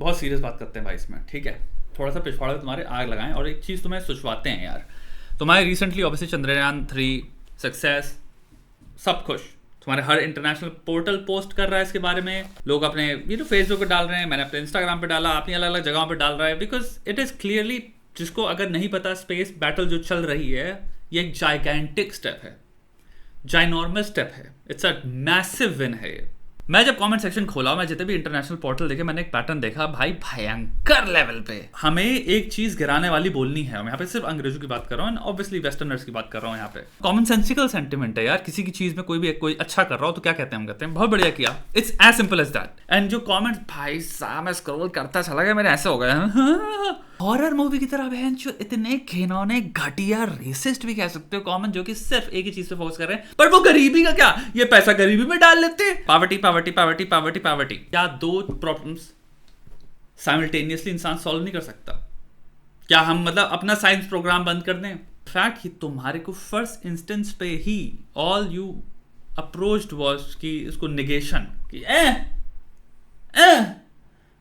बहुत सीरियस बात करते हैं भाई इसमें, ठीक है। थोड़ा सा पिछवाड़े तुम्हारे आग लगाएं और एक चीज़ तुम्हें सोचवाते हैं यार। तुम्हारे रिसेंटली ऑब्वियसली चंद्रयान 3 सक्सेस, सब खुश, तुम्हारे हर इंटरनेशनल पोर्टल पोस्ट कर रहा है इसके बारे में, लोग अपने फेसबुक पे डाल रहे हैं, मैंने अपने इंस्टाग्राम पे डाला, अपनी अलग अलग जगहों पे डाल रहा है, बिकॉज इट इज़ क्लियरली, जिसको अगर नहीं पता, स्पेस बैटल जो चल रही है ये एक जाइगेंटिक स्टेप है, जाइनॉर्मस स्टेप है, इट्स अ मैसिव विन है ये। मैं जब कमेंट सेक्शन खोला, मैं जितने भी इंटरनेशनल पोर्टल देखे, मैंने एक पैटर्न देखा भाई, भयंकर लेवल पे। हमें एक चीज गिराने वाली बोलनी है, मैं यहाँ पे सिर्फ अंग्रेजों की बात कर रहा हूँ, ऑब्वियसली वेस्टर्नर्स की बात कर रहा हूँ। यहाँ पे कॉमन सेंसिकल सेंटिमेंट है यार, किसी की चीज में कोई अच्छा कर रहा हो तो क्या कहते हैं, हम कहते हैं बहुत बढ़िया किया, it's as simple as that. And जो कॉमेंट, भाई साहब मैं स्क्रॉल करता चला गया, मेरे ऐसे हो गया हॉरर मूवी की तरह बहन, जो इतने घिनौने घटिया रेसिस्ट भी कह सकते हो कॉमन, जो कि सिर्फ एक ही चीज पे फोकस कर रहे हैं, पर वो गरीबी का क्या, ये पैसा गरीबी में डाल लेते हैं, poverty poverty poverty poverty poverty. क्या दो प्रॉब्लम्स साइमल्टेनियसली इंसान सॉल्व नहीं कर सकता? क्या हम मतलब अपना साइंस प्रोग्राम बंद कर दें? फैक्ट ही तुम्हारे को फर्स्ट इंस्टेंस पे ही ऑल यू अप्रोच्ड वाज कि इसको निगेशन, कि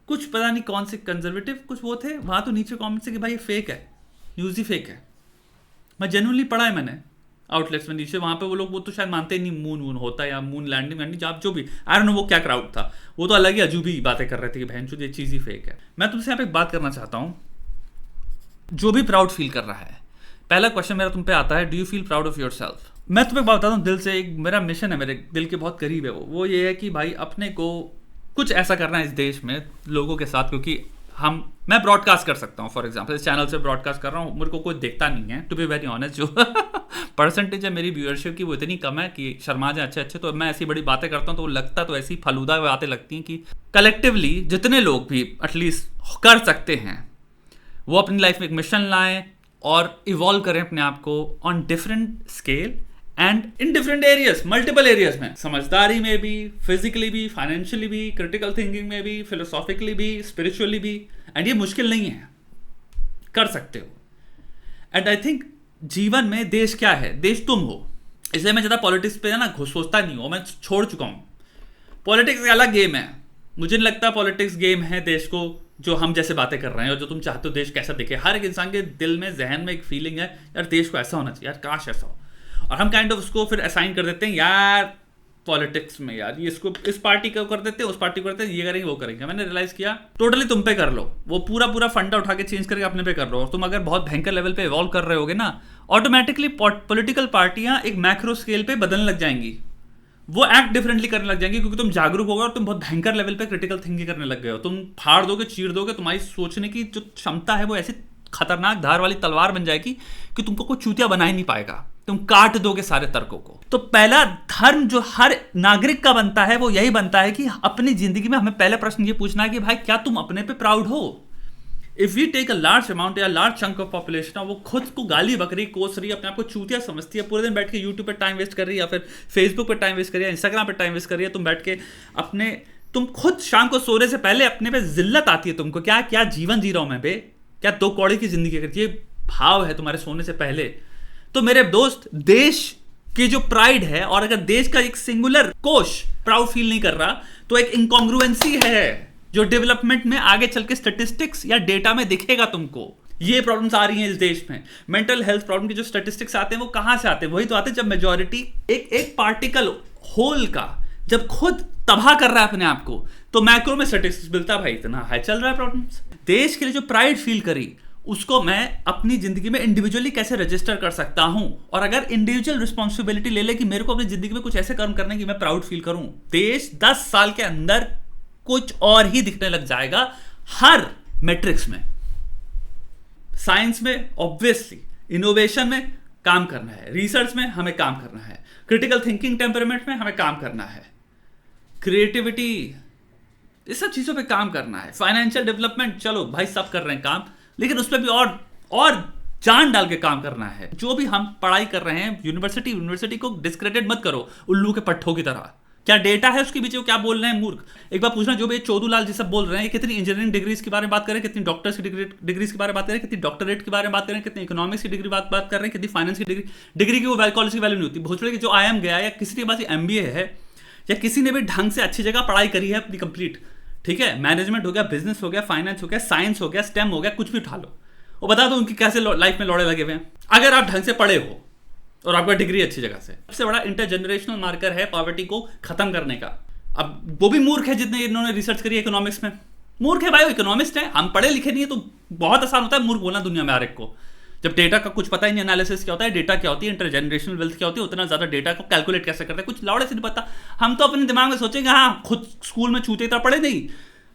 कुछ पता नहीं कौन से कंजर्वेटिव कुछ वो थे वहां, तो नीचे कमेंट से कि भाई ये फेक है, न्यूज़ ही फेक है। मैं जेन्युइनली पढ़ा है मैंने आउटलेट्स में नीचे, वहां पे वो लोग वो तो शायद मानते ही नहीं मून होता या मून लैंडिंग आप जो भी, आई डोंट नो वो क्या क्राउड था, वो तो अलग ही अजूबी बातें कर रहे थे कि बहन चोद ये चीज़ ही फेक है। मैं तुमसे यहाँ पे एक बात करना चाहता हूँ, जो भी प्राउड फील कर रहा है, पहला क्वेश्चन मेरा तुम पे आता है, do you feel proud of your self? मैं तुम्हें बात बताता हूँ दिल से, एक मेरा मिशन है, मेरे दिल के बहुत करीब है वो ये है कि भाई अपने को कुछ ऐसा करना है इस देश में लोगों के साथ, क्योंकि मैं ब्रॉडकास्ट कर सकता हूँ, फॉर एग्जांपल इस चैनल से ब्रॉडकास्ट कर रहा हूँ, मेरे को कोई देखता नहीं है, टू बी वेरी ऑनेस्ट। जो परसेंटेज है मेरी व्यूअरशिप की वो इतनी कम है कि शर्मा जाए अच्छे अच्छे, तो मैं ऐसी बड़ी बातें करता हूँ तो वो लगता तो ऐसी फलूदा बातें लगती हैं कि कलेक्टिवली जितने लोग भी एटलीस्ट कर सकते हैं वो अपनी लाइफ में एक मिशन लाएं और इवॉल्व करें अपने आप को on different scale and in different areas, multiple areas में, समझदारी में भी, फिजिकली भी, फाइनेंशियली भी, क्रिटिकल थिंकिंग में भी, फिलोसॉफिकली भी, स्पिरिचुअली भी। एंड ये मुश्किल नहीं है, कर सकते हो। एंड आई थिंक जीवन में देश क्या है, देश तुम हो, इसलिए मैं ज़्यादा पॉलिटिक्स पे ना सोचता नहीं हूँ, मैं छोड़ चुका हूँ। पॉलिटिक्स एक अलग गेम है, मुझे नहीं लगता पॉलिटिक्स गेम है देश को जो हम जैसे बातें कर रहे हैं और जो तुम चाहते हो देश कैसा दिखे। हर एक इंसान के दिल में, जहन में एक फीलिंग है, यार देश को ऐसा होना चाहिए, यार काश ऐसा हो, और हम काइंड ऑफ उसको फिर असाइन कर देते हैं यार पॉलिटिक्स में, यार ये इसको इस पार्टी को कर देते हैं, उस पार्टी को करते हैं, ये करेंगे वो करेंगे। मैंने रियलाइज किया टोटली तुम पे कर लो, वो पूरा फंडा उठा के चेंज करके अपने पे कर लो, और तुम अगर बहुत भयंकर लेवल पे इवॉल्व कर रहे होगे ना, ऑटोमेटिकली पॉलिटिकल पार्टियां एक मैक्रो स्केल पे बदलने लग जाएंगी, वो एक्ट डिफरेंटली करने लग जाएंगे, क्योंकि तुम जागरूक होगे और तुम बहुत भयंकर लेवल पे क्रिटिकल थिंकिंग करने लग गए हो, तुम फाड़ दोगे, चीर दोगे, तुम्हारी सोचने की जो क्षमता है वो ऐसी खतरनाक धार वाली तलवार बन जाएगी कि तुमको कोई चूतिया बना ही नहीं पाएगा, तुम काट दोगे सारे तर्कों को। तो पहला धर्म जो हर नागरिक का बनता है वो यही बनता है कि अपनी जिंदगी में हमें पहला प्रश्न ये पूछना है कि भाई क्या तुम अपने पे प्राउड हो? If we take a large amount या लार्ज चंक ऑफ पॉपुलेशन, वो खुद को गाली बकरी कोस रही है, अपने आप को चूतिया समझती है, पूरे दिन बैठ के यूट्यूब पे टाइम वेस्ट कर रही है, या फिर फेसबुक पे टाइम वेस्ट कर रही है, इंस्टाग्राम पे टाइम वेस्ट कर रही है, तुम बैठ के तुम खुद शाम को सोने से पहले अपने पे जिल्लत आती है तुमको, क्या क्या जीवन जी रहा हूं मैं बे, क्या 2 कौड़ी की जिंदगी करती है, ये भाव है तुम्हारे सोने से पहले। तो मेरे दोस्त, देश की जो प्राइड है, और अगर देश का एक सिंगुलर कोश प्राउड फील नहीं कर रहा, तो एक इनकॉन्ग्रुएंसी है जो डेवलपमेंट में आगे चल के स्टैटिस्टिक्स या डेटा में दिखेगा तुमको। ये प्रॉब्लम्स आ रही हैं इस देश में, मेंटल हेल्थ प्रॉब्लम के जो स्टैटिस्टिक्स आते हैं वो कहां से आते हैं? वही तो आते हैं जब मेजॉरिटी एक पार्टिकल होल का जब खुद तबाह कर रहा है अपने आप को, तो मैक्रो में स्टैटिस्टिक्स मिलता है भाई इतना हाई चल रहा है प्रॉब्लम्स। देश के लिए जो प्राइड फील करी, उसको मैं अपनी जिंदगी में इंडिविजुअली कैसे रजिस्टर कर सकता हूं, और अगर इंडिविजुअल रिस्पॉन्सिबिलिटी ले ले कि मेरे को अपनी जिंदगी में कुछ ऐसे कर्म करने की मैं प्राउड फील करूं, देश 10 साल के अंदर कुछ और ही दिखने लग जाएगा हर मैट्रिक्स में। साइंस में ऑब्वियसली, इनोवेशन में काम करना है, रिसर्च में हमें काम करना है, क्रिटिकल थिंकिंग टेम्परामेंट में हमें काम करना है, क्रिएटिविटी, इस सब चीजों पे काम करना है, फाइनेंशियल डेवलपमेंट, चलो भाई सब कर रहे हैं काम, लेकिन उस पर भी और जान डाल के काम करना है। जो भी हम पढ़ाई कर रहे हैं, यूनिवर्सिटी को डिस्क्रेडिट मत करो उल्लू के पट्टों की तरह। क्या डेटा है उसके पीछे, वो क्या बोल रहे हैं मूर्ख? एक बार पूछना, जो भी चौधुलाल जी सब बोल रहे हैं, ये कितनी इंजीनियरिंग डिग्रीज के बारे में बात करें, कितनी डॉक्टर्स की डिग्रीज के बारे में बात करें, कितनी डॉक्टरेट के बारे में बात करें, कितनी इकोनॉमिक्स की डिग्री बात कर रहे हैं, कितनी फाइनेंस की डिग्री की वो कॉलेज की वैल्यू नहीं होती। भोसड़ी की जो IIM गया, या किसी के पास MBA है, या किसी ने भी ढंग से अच्छी जगह पढ़ाई करी है अपनी कंप्लीट, ठीक है, मैनेजमेंट हो गया, बिजनेस हो गया, फाइनेंस हो गया, साइंस हो गया, स्टेम हो गया, कुछ भी उठा लो और बता दो उनकी कैसे लाइफ में लौड़े लगे हुए हैं। अगर आप ढंग से पढ़े हो और आपका डिग्री अच्छी जगह से, सबसे बड़ा इंटरजेनरेशनल मार्कर है पॉवर्टी को खत्म करने का। अब वो भी मूर्ख है जितने इन्होंने रिसर्च करी इकोनॉमिक्स में, मूर्ख है भाई, इकोनॉमिस्ट है, हम पढ़े लिखे नहीं है तो बहुत आसान होता है मूर्ख बोलना दुनिया में हर एक को। जब डेटा का कुछ पता ही नहीं, एनालिसिस क्या होता है, डेटा क्या होती है, इंटरजेनरेशनल वेल्थ क्या होती है, उतना ज्यादा डेटा को कैलकुलेट कैसे करते हैं कुछ लौड़े से नहीं पता। हम तो अपने दिमाग में सोचेंगे हाँ खुद स्कूल में चूतिया पढ़े नहीं,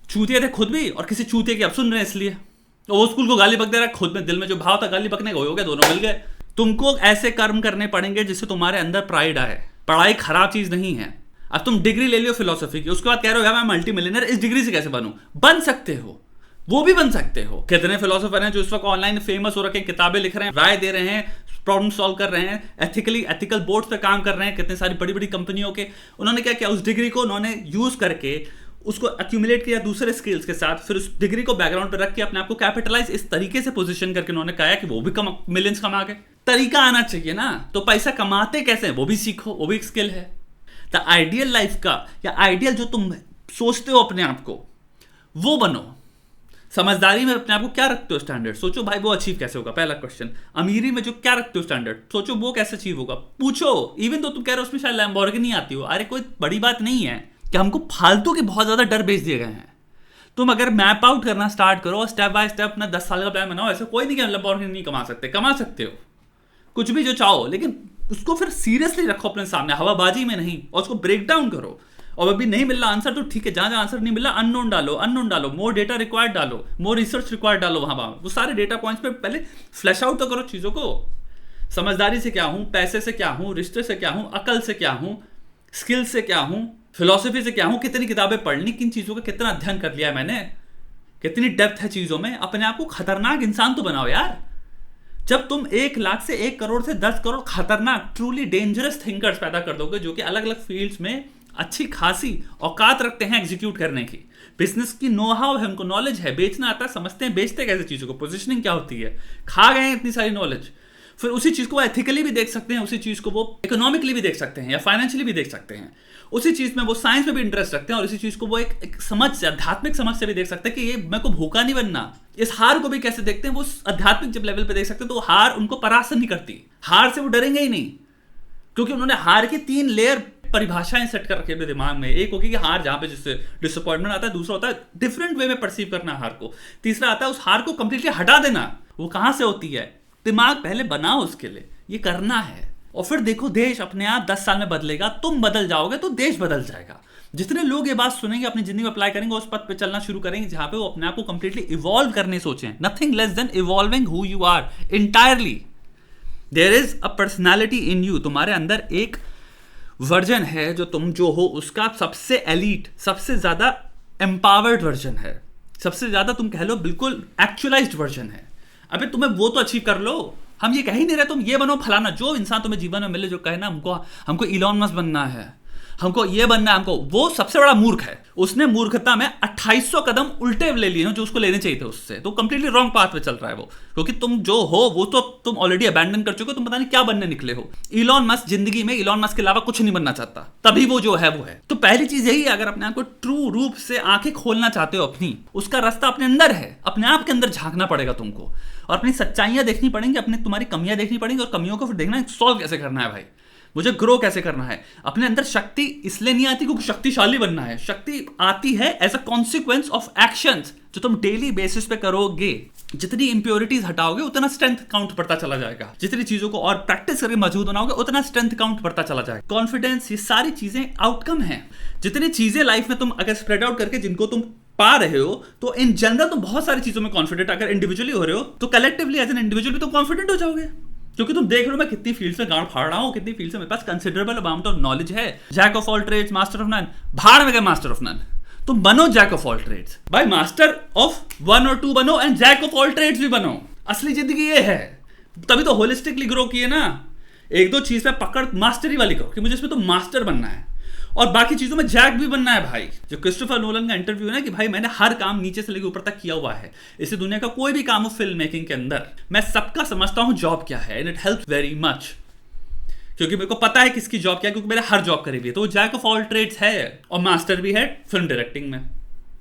चूतिया थे खुद भी और किसी चूतिया की अब सुन रहे हैं इसलिए, तो वो स्कूल को गाली बक दे रहा है, खुद में दिल में जो भाव था गाली बकने का हो गया, दोनों मिल गए। तुमको ऐसे कर्म करने पड़ेंगे जिससे तुम्हारे अंदर प्राइड आए। पढ़ाई खराब चीज नहीं है। अब तुम डिग्री ले लियो फिलोसफी की, उसके बाद कह रहे हो यार मैं मल्टी मिलियनर इस डिग्री से कैसे बनूं, बन सकते हो, वो भी बन सकते हो। कितने फिलोसोफर हैं जो इस वक्त ऑनलाइन फेमस हो रखे हैं, किताबें लिख रहे हैं, राय दे रहे हैं, प्रॉब्लम सॉल्व कर रहे हैं, एथिकल बोर्ड्स पे काम कर रहे हैं, कितने सारी बड़ी बड़ी कंपनियों के। उन्होंने क्या किया, उस डिग्री को उन्होंने यूज करके उसको एक्यूमुलेट किया दूसरे स्किल्स के साथ, फिर उस डिग्री को बैकग्राउंड पर रख के अपने आप को कैपिटलाइज इस तरीके से पोजीशन करके उन्होंने कहा कि वो भी मिलियंस कमा गए। तरीका आना चाहिए ना, तो पैसा कमाते कैसे वो भी सीखो, वो भी एक स्किल है। द आइडियल लाइफ का या आइडियल जो तुम सोचते हो अपने आप को वो बनो। समझदारी में अपने आप को क्या रखते हो स्टैंडर्ड, सोचो भाई वो अचीव कैसे होगा, पहला क्वेश्चन। अमीरी में जो क्या रखते हो स्टैंडर्ड, सोचो वो कैसे अचीव होगा, पूछो। इवन तो तुम कह रहे हो उसमें शायद लैम्बोर्गिनी आती हो, अरे कोई बड़ी बात नहीं है कि हमको फालतू के बहुत ज्यादा डर बेच दिए गए हैं। तुम अगर मैप आउट करना स्टार्ट करो और स्टेप बाय स्टेप अपना 10 साल का प्लान बनाओ, ऐसा कोई नहीं कि लैम्बोर्गिनी नहीं कमा सकते, कमा सकते हो कुछ भी जो चाहो, लेकिन उसको फिर सीरियसली रखो अपने सामने, हवाबाजी में नहीं, और उसको ब्रेक डाउन करो। और अभी नहीं मिल रहा आंसर तो ठीक है, जहां जहां आंसर नहीं मिल रहा अननोन डालो, मोर डेटा रिक्वायर्ड डालो, मोर रिसर्च रिक्वायर्ड डालो, वहां वो सारे डेटा पॉइंट्स पे पहले फ्लैश आउट तो करो चीजों को। समझदारी से क्या हूं, पैसे से क्या हूं, रिश्ते से क्या हूं, अकल से क्या हूं, स्किल से क्या हूं, फिलॉसफी से क्या हूं, कितनी किताबें पढ़ ली, किन चीजों का कितना अध्ययन कर लिया है मैंने, कितनी डेप्थ है चीजों में। अपने आप को खतरनाक इंसान तो बनाओ यार। जब तुम 1 लाख से 1 करोड़ से 10 करोड़ खतरनाक ट्रूली डेंजरस थिंकर्स पैदा कर दोगे जो कि अलग अलग फील्ड्स में अच्छी खासी औकात रखते हैं एग्जीक्यूट करने की, बिजनेस की नो हाउ है, उनको नॉलेज है, बेचना आता है, समझते हैं बेचते कैसे चीजों को, पोजीशनिंग क्या होती है, खा गए हैं इतनी सारी नॉलेज। फिर उसी चीज को वो एथिकली भी देख सकते हैं, उसी चीज को वो इकोनॉमिकली भी देख सकते हैं या फाइनेंशियली भी देख सकते हैं, उसी चीज में वो साइंस में भी इंटरेस्ट रखते हैं और इसी चीज को वो एक समझ से, आध्यात्मिक समझ से भी देख सकते हैं कि ये मेरे को भूखा नहीं बनना। इस हार को भी कैसे देखते हैं वो आध्यात्मिक जब लेवल पे देख सकते हैं, तो हार उनको परास्त नहीं करती, हार से वो डरेंगे ही नहीं, क्योंकि उन्होंने हार की 3 लेयर परिभाषाएं सेट कर रखी है दिमाग में। एक होगी कि हार जहां पे जिससे डिसअपॉइंटमेंट आता है, दूसरा होता है डिफरेंट वे में परसीव करना हार को, तीसरा आता है उस हार को कंप्लीटली हटा देना। वो कहां से होती है, दिमाग पहले बनाओ उसके लिए, ये करना है। और फिर देखो देश अपने आप 10 साल में बदलेगा, तुम बदल जाओगे तो देश बदल जाएगा। जितने लोग ये बात सुनेंगे अपनी जिंदगी में अप्लाई करेंगे, उस पथ पे चलना शुरू करेंगे जहां पे वो अपने आप को कंप्लीटली इवॉल्व करने सोचें। Nothing less than evolving who you are entirely. There is a personality in you, तुम्हारे अंदर एक वर्जन है जो तुम जो हो उसका सबसे एलीट, सबसे ज्यादा एम्पावर्ड वर्जन है, सबसे ज्यादा तुम कह लो बिल्कुल एक्चुअलाइज्ड वर्जन है। अबे तुम्हें वो तो अचीव कर लो। हम ये कह ही नहीं रहे तुम ये बनो फलाना, जो इंसान तुम्हें जीवन में मिले जो कहे ना हमको इलॉन मस्क बनना है, हमको ये बनना है, हमको, वो सबसे बड़ा मूर्ख है। उसने मूर्खता में 2800 कदम उल्टे ले लिए जो उसको लेने चाहिए थे उससे, तो कंप्लीटली रॉन्ग पाथ पे चल रहा है वो, क्योंकि तुम जो हो वो तो तुम ऑलरेडी अबैंडन कर चुके हो, तुम पता नहीं क्या बनने निकले हो। इलॉन मस्क जिंदगी में इलॉन मस्क के अलावा कुछ नहीं बनना चाहता, तभी वो जो है वो है। तो पहली चीज यही है, अगर अपने आप को ट्रू रूप से आंखें खोलना चाहते हो अपनी, उसका रास्ता अपने अंदर है, अपने आप के अंदर झांकना पड़ेगा तुमको, और अपनी सच्चाइयां देखनी पड़ेंगी, अपनी तुम्हारी कमियां देखनी पड़ेगी, और कमियों को फिर देखना सॉल्व कैसे करना है भाई, मुझे ग्रो कैसे करना है। अपने अंदर शक्ति इसलिए नहीं आती क्योंकि शक्तिशाली बनना है, शक्ति आती है as a consequence of actions जो तुम डेली बेसिस पे करोगे। जितनी इंप्योरिटीज हटाओगे उतना स्ट्रेंथ काउंट बढ़ता चला जाएगा, जितनी चीजों को और प्रैक्टिस करके मजबूत बनाओगे उतना स्ट्रेंथ काउंट बढ़ता चला जाएगा। कॉन्फिडेंस, ये सारी चीजें आउटकम है। जितनी चीजें लाइफ में तुम अगर स्प्रेड आउट करके जिनको तुम पा रहे हो, तो इन जनरल तुम बहुत सारी चीजों में कॉन्फिडेंट, अगर इंडिविजुअली हो रहे हो तो कलेक्टिवली एज एन इंडिविजुअल भी तुम कॉन्फिडेंट हो जाओगे, क्योंकि तुम देख रहे हो मैं कितनी फील्ड्स में गांड फाड़ रहा हूं, कितनी फील्ड्स में मेरे पास कंसिडरेबल अमाउंट ऑफ नॉलेज है। Jack of all trades master of none, भाड़ में गए मास्टर ऑफ नन, तुम बनो जैक ऑफ ऑल ट्रेड्स भाई, मास्टर ऑफ 1 और 2 बनो and jack of all trades भी बनो। असली जिंदगी ये है, तभी तो होलिस्टिकली ग्रो किए ना। 1-2 चीज पे पकड़ मास्टरी वाली करो कि मुझे इसमें तो मास्टर बनना है, और बाकी चीजों में जैक भी बनना है भाई। जो क्रिस्टोफर नोलन का इंटरव्यू है ना कि भाई मैंने हर काम नीचे से लेकर ऊपर तक किया हुआ है, इसी दुनिया का कोई भी काम हो फिल्म मेकिंग के अंदर, मैं सबका समझता हूं जॉब क्या है, and it helps very much, क्योंकि मेरे को पता है किसकी जॉब क्या है, क्योंकि मैंने हर जॉब करी हुई है। तो वो जैक ऑफ ऑल ट्रेड्स है और मास्टर भी है फिल्म डायरेक्टिंग में।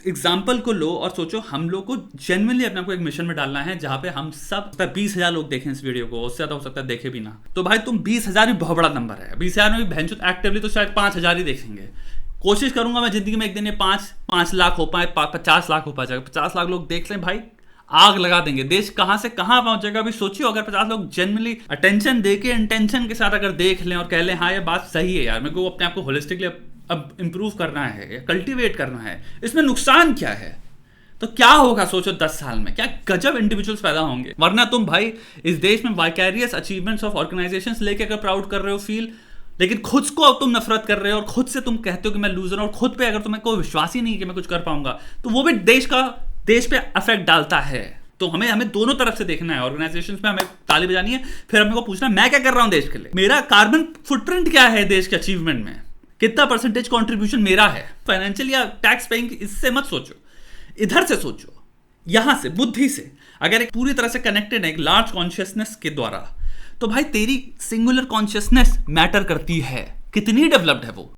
एग्जाम्पल को लो और सोचो हम लोग को जेन्युइनली अपने को एक मिशन में डालना है जहां पे हम सब 20,000 लोग देखें इस वीडियो को, उससे ज्यादा हो सकता है देखे भी ना। तो भाई तुम 20,000 भी बहुत बड़ा नंबर है, 20,000 में भी भैंचोद एक्टिवली तो शायद 5,000 ही देखेंगे। कोशिश करूंगा मैं जिंदगी में एक दिन ये 5 लाख हो पाए, 50 लाख हो पाए, 50 लाख लोग देख लें भाई, आग लगा देंगे। देश कहां से कहां पहुंचेगा अभी सोचियो। अगर 50 लोग जेन्युइनली अटेंशन देके इंटेंशन के साथ अगर देख लें और कह लें हाँ ये बात सही है यार, मेरे को अपने आप को होलिस्टिकली अब इंप्रूव करना है, कल्टीवेट करना है, इसमें नुकसान क्या है, तो क्या होगा सोचो 10 साल में, क्या गजब इंडिविजुअल्स पैदा होंगे। वरना तुम भाई इस देश में वाइकैरियस अचीवमेंट्स ऑफ ऑर्गेनाइजेशंस लेके अगर प्राउड कर रहे हो फील, लेकिन खुद को अब तुम नफरत कर रहे हो और खुद से तुम कहते हो कि मैं लूजर हूं, और खुद पे अगर तुम्हें कोई विश्वास ही नहीं कि मैं कुछ कर पाऊंगा, तो वो भी देश पे अफेक्ट डालता है। तो हमें दोनों तरफ से देखना है। ऑर्गेनाइजेशंस में हमें ताली बजानी है, फिर हमें को पूछना है मैं क्या कर रहा हूं देश के लिए, मेरा कार्बन फुटप्रिंट क्या है देश के अचीवमेंट में, कितना परसेंटेज कंट्रीब्यूशन मेरा है फाइनेंशियल या टैक्स पेइंग। इससे मत सोचो, इधर से सोचो, यहां से बुद्धि से। अगर एक पूरी तरह से कनेक्टेड है एक लार्ज कॉन्शियसनेस के द्वारा, तो भाई तेरी सिंगुलर कॉन्शियसनेस मैटर करती है, कितनी डेवलप्ड है वो।